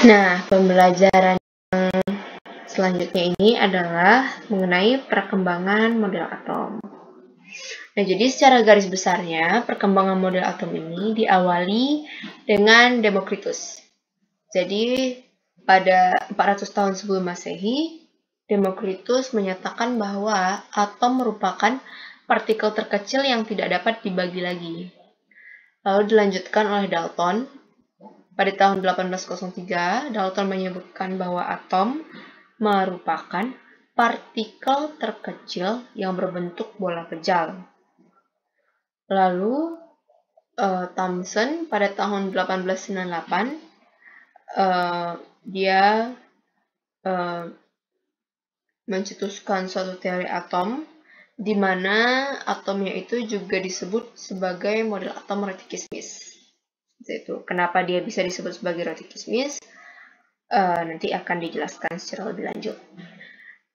Nah, pembelajaran selanjutnya ini adalah mengenai perkembangan model atom. Nah, jadi secara garis besarnya, perkembangan model atom ini diawali dengan Demokritus. Jadi, pada 400 tahun sebelum Masehi, Demokritus menyatakan bahwa atom merupakan partikel terkecil yang tidak dapat dibagi lagi. Lalu dilanjutkan oleh Dalton. Pada tahun 1803, Dalton menyebutkan bahwa atom merupakan partikel terkecil yang berbentuk bola pejal. Lalu Thomson pada tahun 1898 dia mencetuskan suatu teori atom di mana atomnya itu juga disebut sebagai model atom roti kismis. Itu kenapa dia bisa disebut sebagai roti kismis nanti akan dijelaskan secara lebih lanjut.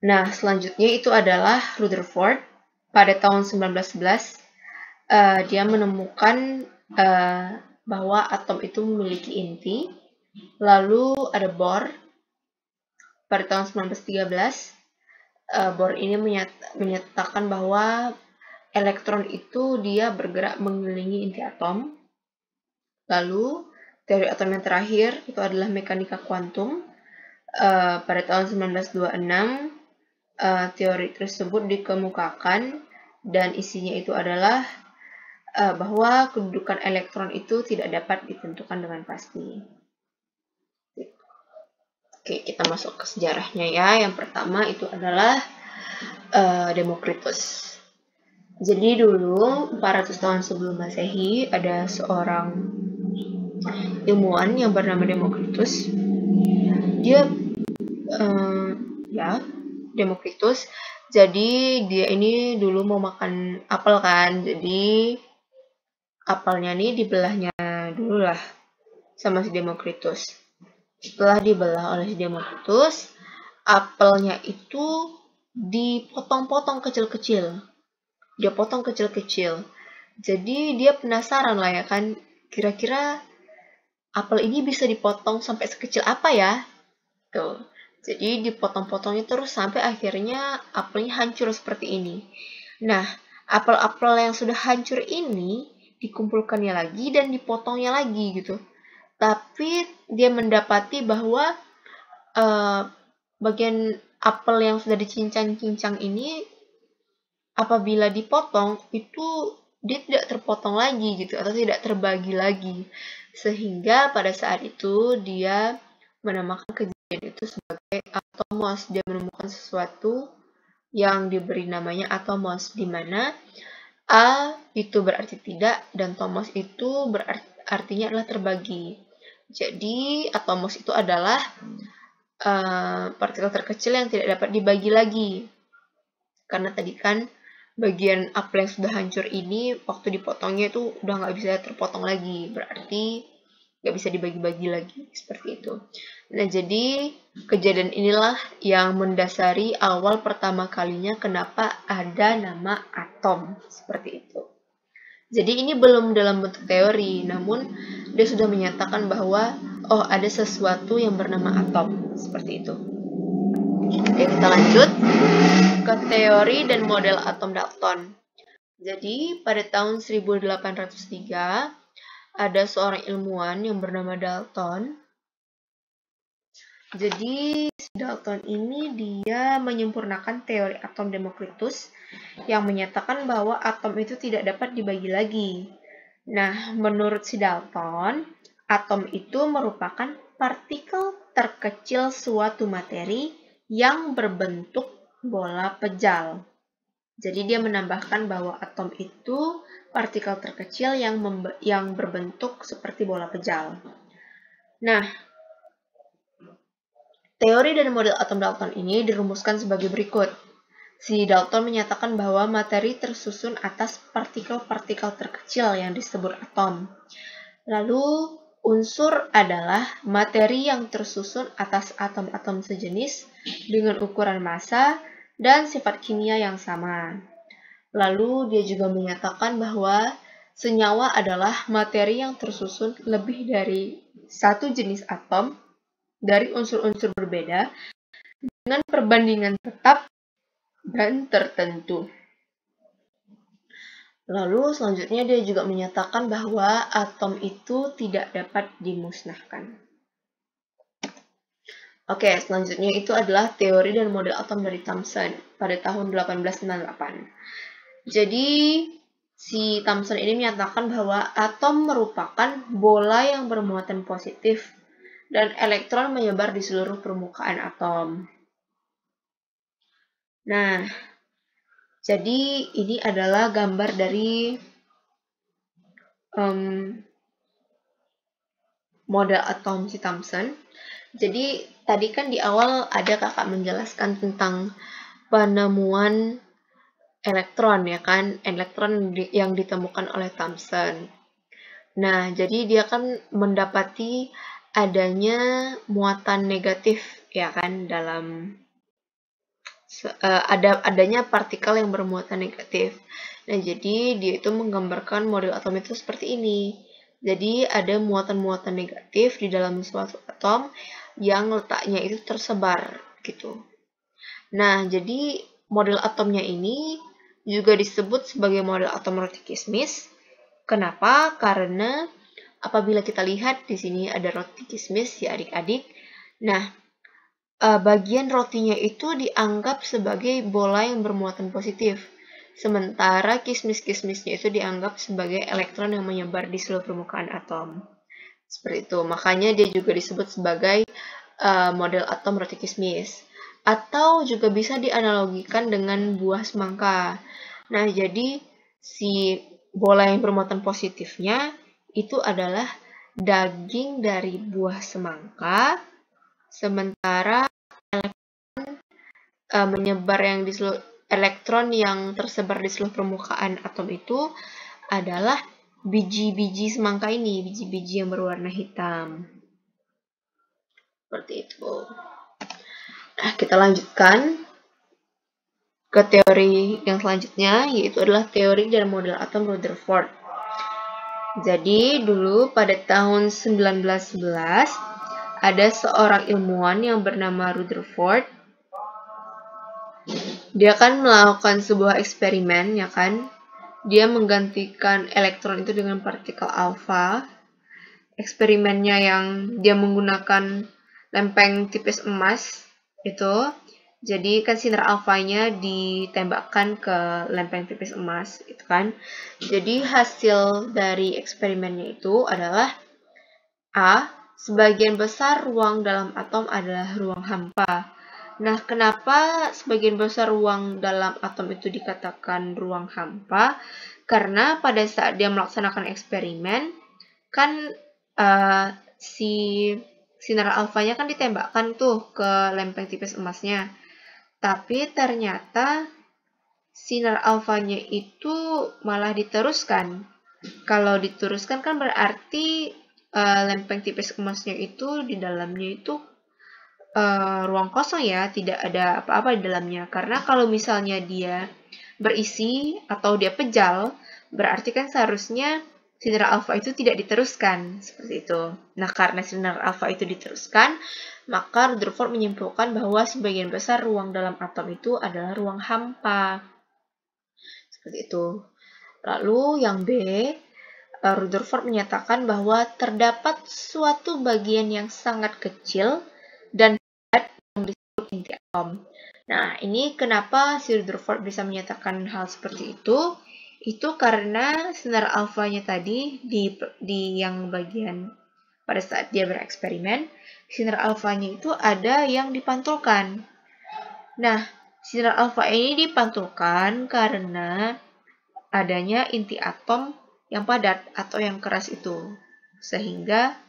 Nah, selanjutnya itu adalah Rutherford pada tahun 1911 dia menemukan bahwa atom itu memiliki inti. Lalu ada Bohr pada tahun 1913. Bohr ini menyatakan bahwa elektron itu dia bergerak mengelilingi inti atom. Lalu teori atom yang terakhir itu adalah mekanika kuantum. Pada tahun 1926 teori tersebut dikemukakan dan isinya itu adalah bahwa kedudukan elektron itu tidak dapat ditentukan dengan pasti. Oke, kita masuk ke sejarahnya ya. Yang pertama itu adalah Demokritus. Jadi dulu 400 tahun sebelum Masehi ada seorang ilmuwan yang bernama Demokritus. Dia Demokritus. Jadi dia ini dulu mau makan apel kan. Jadi apelnya nih dibelahnya dulu lah sama si Demokritus. Setelah dibelah oleh si Demokritus, apelnya itu dipotong-potong kecil-kecil. Dia potong kecil-kecil. Jadi dia penasaran lah ya kan, kira-kira apel ini bisa dipotong sampai sekecil apa ya? Tuh. Jadi dipotong-potongnya terus sampai akhirnya apelnya hancur seperti ini. Nah, apel-apel yang sudah hancur ini dikumpulkannya lagi dan dipotongnya lagi gitu. Tapi dia mendapati bahwa bagian apel yang sudah dicincang-cincang ini apabila dipotong itu dia tidak terpotong lagi gitu atau tidak terbagi lagi. Sehingga pada saat itu dia menamakan kejadian itu sebagai atomos. Dia menemukan sesuatu yang diberi namanya atomos, di mana A itu berarti tidak dan tomos itu artinya adalah terbagi. Jadi atomos itu adalah partikel terkecil yang tidak dapat dibagi lagi. Karena tadi kan bagian apel yang sudah hancur ini waktu dipotongnya itu udah nggak bisa terpotong lagi. Berarti nggak bisa dibagi-bagi lagi seperti itu. Nah, jadi kejadian inilah yang mendasari awal pertama kalinya kenapa ada nama atom seperti itu. Jadi ini belum dalam bentuk teori, namun dia sudah menyatakan bahwa ada sesuatu yang bernama atom seperti itu. Oke, kita lanjut ke teori dan model atom Dalton. Jadi pada tahun 1803 ada seorang ilmuwan yang bernama Dalton. Jadi Dalton ini dia menyempurnakan teori atom Demokritus yang menyatakan bahwa atom itu tidak dapat dibagi lagi. Nah, menurut si Dalton, atom itu merupakan partikel terkecil suatu materi yang berbentuk bola pejal. Jadi dia menambahkan bahwa atom itu partikel terkecil yang berbentuk seperti bola pejal. Nah, teori dan model atom Dalton ini dirumuskan sebagai berikut. Si Dalton menyatakan bahwa materi tersusun atas partikel-partikel terkecil yang disebut atom. Lalu, unsur adalah materi yang tersusun atas atom-atom sejenis dengan ukuran massa dan sifat kimia yang sama. Lalu dia juga menyatakan bahwa senyawa adalah materi yang tersusun lebih dari satu jenis atom dari unsur-unsur berbeda dengan perbandingan tetap dan tertentu. Lalu selanjutnya dia juga menyatakan bahwa atom itu tidak dapat dimusnahkan. Oke, selanjutnya itu adalah teori dan model atom dari Thomson pada tahun 1898. Jadi, si Thomson ini menyatakan bahwa atom merupakan bola yang bermuatan positif dan elektron menyebar di seluruh permukaan atom. Nah, jadi ini adalah gambar dari model atom si Thomson. Jadi tadi kan di awal ada kakak menjelaskan tentang penemuan elektron ya kan, elektron yang ditemukan oleh Thomson. Nah, jadi dia kan mendapati adanya muatan negatif ya kan dalam adanya partikel yang bermuatan negatif. Nah, jadi dia itu menggambarkan model atom itu seperti ini. Jadi ada muatan-muatan negatif di dalam suatu atom yang letaknya itu tersebar gitu. Nah, jadi model atomnya ini juga disebut sebagai model atom roti kismis. Kenapa? Karena apabila kita lihat di sini ada roti kismis ya adik-adik. Nah, bagian rotinya itu dianggap sebagai bola yang bermuatan positif. Sementara kismis-kismisnya itu dianggap sebagai elektron yang menyebar di seluruh permukaan atom. Seperti itu. Makanya dia juga disebut sebagai model atom roti kismis. Atau juga bisa dianalogikan dengan buah semangka. Nah, jadi si bola yang bermuatan positifnya itu adalah daging dari buah semangka, sementara menyebar yang di seluruh elektron yang tersebar di seluruh permukaan atom itu adalah biji-biji semangka ini, biji-biji yang berwarna hitam. Seperti itu. Nah, kita lanjutkan ke teori yang selanjutnya, yaitu adalah teori dan model atom Rutherford. Jadi, dulu pada tahun 1911, ada seorang ilmuwan yang bernama Rutherford. Dia kan melakukan sebuah eksperimen, ya kan? Dia menggantikan elektron itu dengan partikel alfa. Eksperimennya yang dia menggunakan lempeng tipis emas itu. Jadi kan sinar alfanya ditembakkan ke lempeng tipis emas, itu kan. Jadi hasil dari eksperimennya itu adalah A. Sebagian besar ruang dalam atom adalah ruang hampa. Nah, kenapa sebagian besar ruang dalam atom itu dikatakan ruang hampa? Karena pada saat dia melaksanakan eksperimen, kan si sinar alfanya kan ditembakkan tuh ke lempeng tipis emasnya. Tapi ternyata sinar alfanya itu malah diteruskan. Kalau diteruskan kan berarti lempeng tipis emasnya itu di dalamnya itu ruang kosong ya, tidak ada apa-apa di dalamnya. Karena kalau misalnya dia berisi atau dia pejal, berarti kan seharusnya sinar alfa itu tidak diteruskan, seperti itu. Nah, karena sinar alfa itu diteruskan, maka Rutherford menyimpulkan bahwa sebagian besar ruang dalam atom itu adalah ruang hampa. Seperti itu. Lalu yang B, Rutherford menyatakan bahwa terdapat suatu bagian yang sangat kecil dan yang disebut inti atom. Nah, ini kenapa si Rutherford bisa menyatakan hal seperti itu? Itu karena sinar alfanya tadi di yang bagian pada saat dia bereksperimen, sinar alfanya itu ada yang dipantulkan. Nah, sinar alfa ini dipantulkan karena adanya inti atom yang padat atau yang keras itu. Sehingga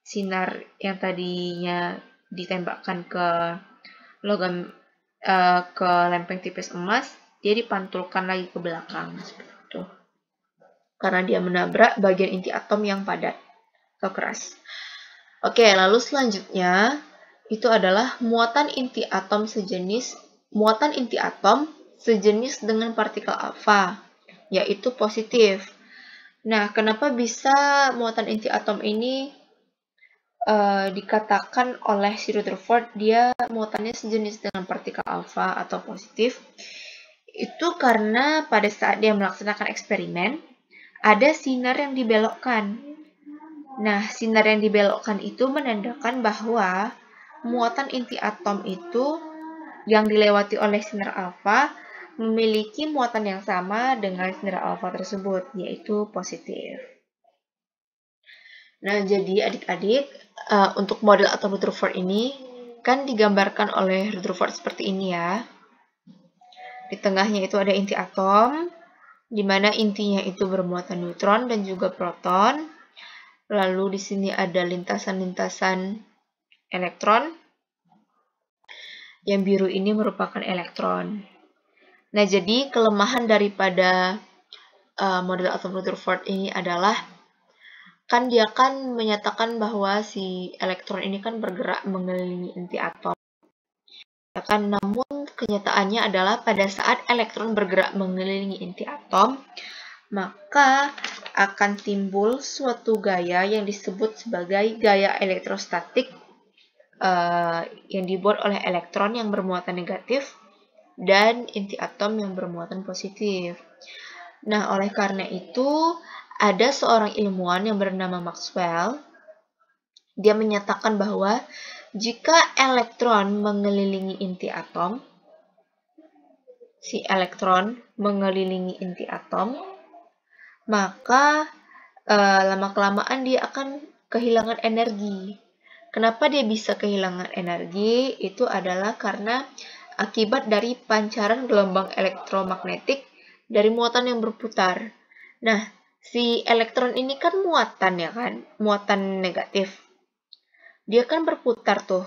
sinar yang tadinya ditembakkan ke logam ke lempeng tipis emas, dia dipantulkan lagi ke belakang seperti itu. Karena dia menabrak bagian inti atom yang padat atau keras. Oke, lalu selanjutnya itu adalah muatan inti atom sejenis dengan partikel alfa, yaitu positif. Nah, kenapa bisa muatan inti atom ini dikatakan oleh si Rutherford dia muatannya sejenis dengan partikel alfa atau positif, itu karena pada saat dia melaksanakan eksperimen, ada sinar yang dibelokkan. Nah, sinar yang dibelokkan itu menandakan bahwa muatan inti atom itu yang dilewati oleh sinar alfa memiliki muatan yang sama dengan sinar alfa tersebut, yaitu positif. Nah, jadi adik-adik, untuk model atom Rutherford ini kan digambarkan oleh Rutherford seperti ini ya. Di tengahnya itu ada inti atom, di mana intinya itu bermuatan neutron dan juga proton. Lalu di sini ada lintasan-lintasan elektron. Yang biru ini merupakan elektron. Nah, jadi kelemahan daripada model atom Rutherford ini adalah kan dia kan menyatakan bahwa si elektron ini kan bergerak mengelilingi inti atom. Ya kan, namun kenyataannya adalah pada saat elektron bergerak mengelilingi inti atom, maka akan timbul suatu gaya yang disebut sebagai gaya elektrostatik yang dibuat oleh elektron yang bermuatan negatif dan inti atom yang bermuatan positif. Nah, oleh karena itu, ada seorang ilmuwan yang bernama Maxwell. Dia menyatakan bahwa jika elektron mengelilingi inti atom, si elektron mengelilingi inti atom, maka lama-kelamaan dia akan kehilangan energi. Kenapa dia bisa kehilangan energi? Itu adalah karena akibat dari pancaran gelombang elektromagnetik dari muatan yang berputar. Nah, si elektron ini kan muatan ya kan, muatan negatif. Dia kan berputar tuh.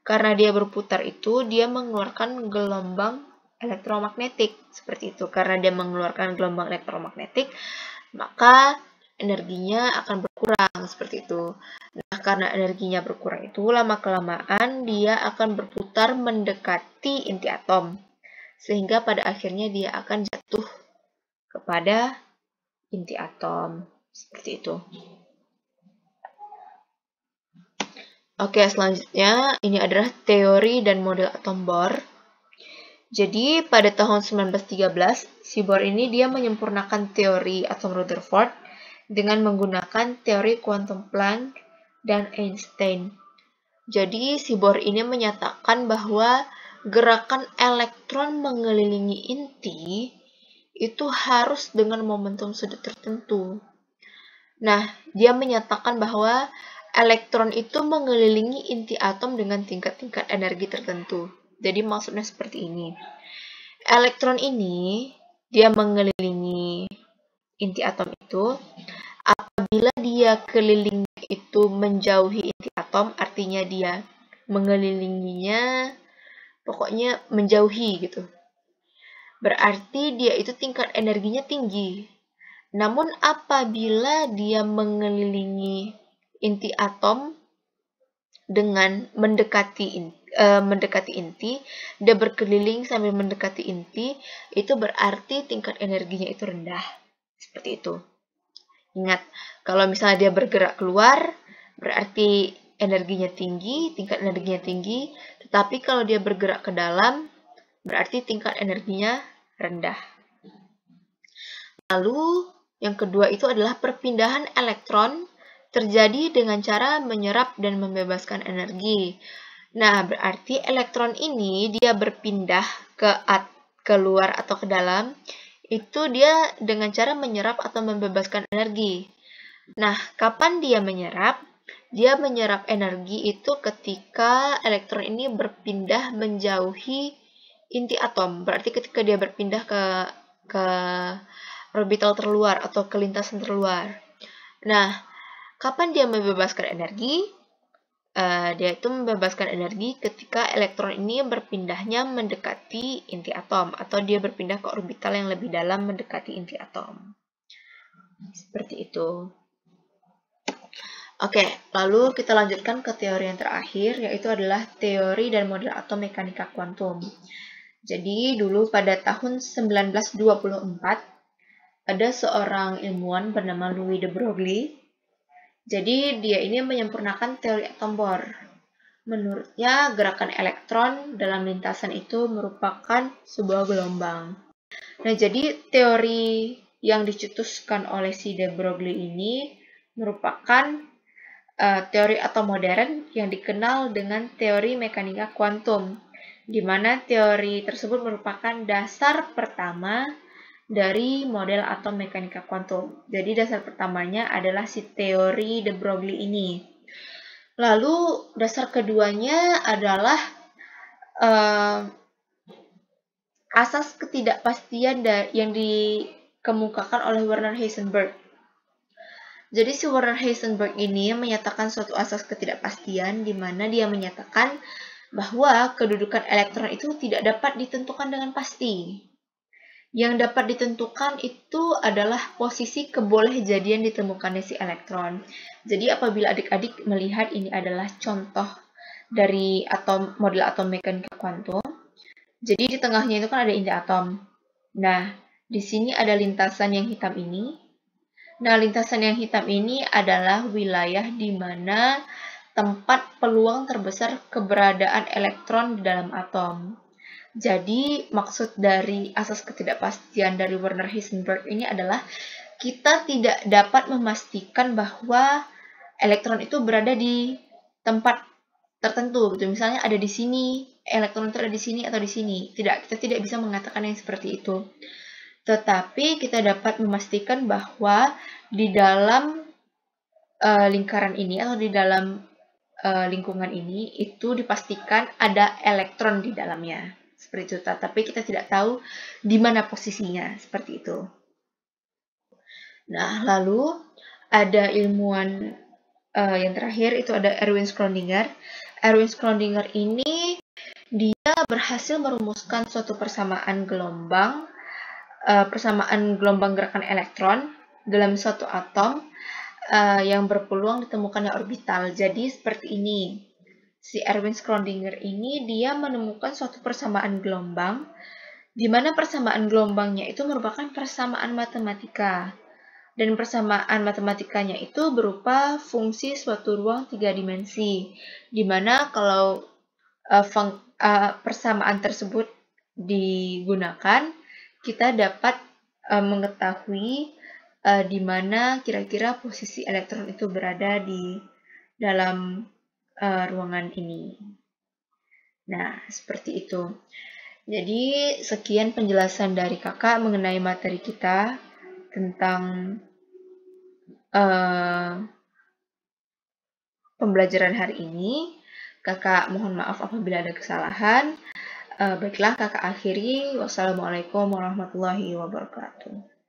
Karena dia berputar itu, dia mengeluarkan gelombang elektromagnetik. Seperti itu. Karena dia mengeluarkan gelombang elektromagnetik, maka energinya akan berkurang. Seperti itu. Nah, karena energinya berkurang itu, lama-kelamaan dia akan berputar mendekati inti atom. Sehingga pada akhirnya dia akan jatuh kepada inti atom. Seperti itu. Oke, selanjutnya ini adalah teori dan model atom Bohr. Jadi pada tahun 1913, si Bohr ini dia menyempurnakan teori atom Rutherford dengan menggunakan teori kuantum Planck dan Einstein. Jadi si Bohr ini menyatakan bahwa gerakan elektron mengelilingi inti itu harus dengan momentum sudut tertentu. Nah, dia menyatakan bahwa elektron itu mengelilingi inti atom dengan tingkat-tingkat energi tertentu. Jadi maksudnya seperti ini. Elektron ini dia mengelilingi inti atom itu apabila dia kelilingnya itu menjauhi inti atom, artinya dia mengelilinginya pokoknya menjauhi gitu. Berarti dia itu tingkat energinya tinggi. Namun apabila dia mengelilingi inti atom dengan mendekati inti, dia berkeliling sambil mendekati inti, itu berarti tingkat energinya itu rendah. Seperti itu. Ingat, kalau misalnya dia bergerak keluar, berarti energinya tinggi, tingkat energinya tinggi, tetapi kalau dia bergerak ke dalam, berarti tingkat energinya rendah. Lalu, yang kedua itu adalah perpindahan elektron terjadi dengan cara menyerap dan membebaskan energi. Nah, berarti elektron ini dia berpindah ke luar atau ke dalam, itu dia dengan cara menyerap atau membebaskan energi. Nah, kapan dia menyerap? Dia menyerap energi itu ketika elektron ini berpindah menjauhi inti atom. Berarti ketika dia berpindah ke orbital terluar atau ke lintasan terluar. Nah, kapan dia membebaskan energi? Dia itu membebaskan energi ketika elektron ini berpindahnya mendekati inti atom atau dia berpindah ke orbital yang lebih dalam mendekati inti atom. Seperti itu. Oke, lalu kita lanjutkan ke teori yang terakhir, yaitu adalah teori dan model atom mekanika kuantum. Jadi dulu pada tahun 1924 ada seorang ilmuwan bernama Louis de Broglie. Jadi dia ini menyempurnakan teori atom Bohr. Menurutnya, gerakan elektron dalam lintasan itu merupakan sebuah gelombang. Nah, jadi teori yang dicetuskan oleh si de Broglie ini merupakan teori atom modern yang dikenal dengan teori mekanika kuantum, di mana teori tersebut merupakan dasar pertama dari model atom mekanika kuantum. Jadi dasar pertamanya adalah si teori de Broglie ini. Lalu dasar keduanya adalah asas ketidakpastian yang dikemukakan oleh Werner Heisenberg. Jadi si Werner Heisenberg ini menyatakan suatu asas ketidakpastian di mana dia menyatakan bahwa kedudukan elektron itu tidak dapat ditentukan dengan pasti. Yang dapat ditentukan itu adalah posisi kebolehjadian ditemukannya si elektron. Jadi apabila adik-adik melihat ini adalah contoh dari model atom mekanika kuantum, jadi di tengahnya itu kan ada inti atom. Nah, di sini ada lintasan yang hitam ini. Nah, lintasan yang hitam ini adalah wilayah di mana tempat peluang terbesar keberadaan elektron di dalam atom. Jadi, maksud dari asas ketidakpastian dari Werner Heisenberg ini adalah kita tidak dapat memastikan bahwa elektron itu berada di tempat tertentu gitu. Misalnya ada di sini, elektron itu ada di sini atau di sini. Tidak, kita tidak bisa mengatakan yang seperti itu. Tetapi kita dapat memastikan bahwa di dalam lingkaran ini atau di dalam lingkungan ini itu dipastikan ada elektron di dalamnya. Seperti itu, tapi kita tidak tahu di mana posisinya, seperti itu. Nah, lalu ada ilmuwan yang terakhir, itu ada Erwin Schrödinger. Erwin Schrödinger ini, dia berhasil merumuskan suatu persamaan gelombang gerakan elektron dalam suatu atom yang berpeluang ditemukannya orbital. Jadi, seperti ini. Si Erwin Schrödinger ini dia menemukan suatu persamaan gelombang di mana persamaan gelombangnya itu merupakan persamaan matematika. Dan persamaan matematikanya itu berupa fungsi suatu ruang 3 dimensi. Di mana kalau persamaan tersebut digunakan, kita dapat mengetahui di mana kira-kira posisi elektron itu berada di dalam ruangan ini. Nah, seperti itu. Jadi, sekian penjelasan dari kakak mengenai materi kita tentang pembelajaran hari ini. Kakak mohon maaf apabila ada kesalahan. Baiklah, kakak akhiri. Wassalamualaikum warahmatullahi wabarakatuh.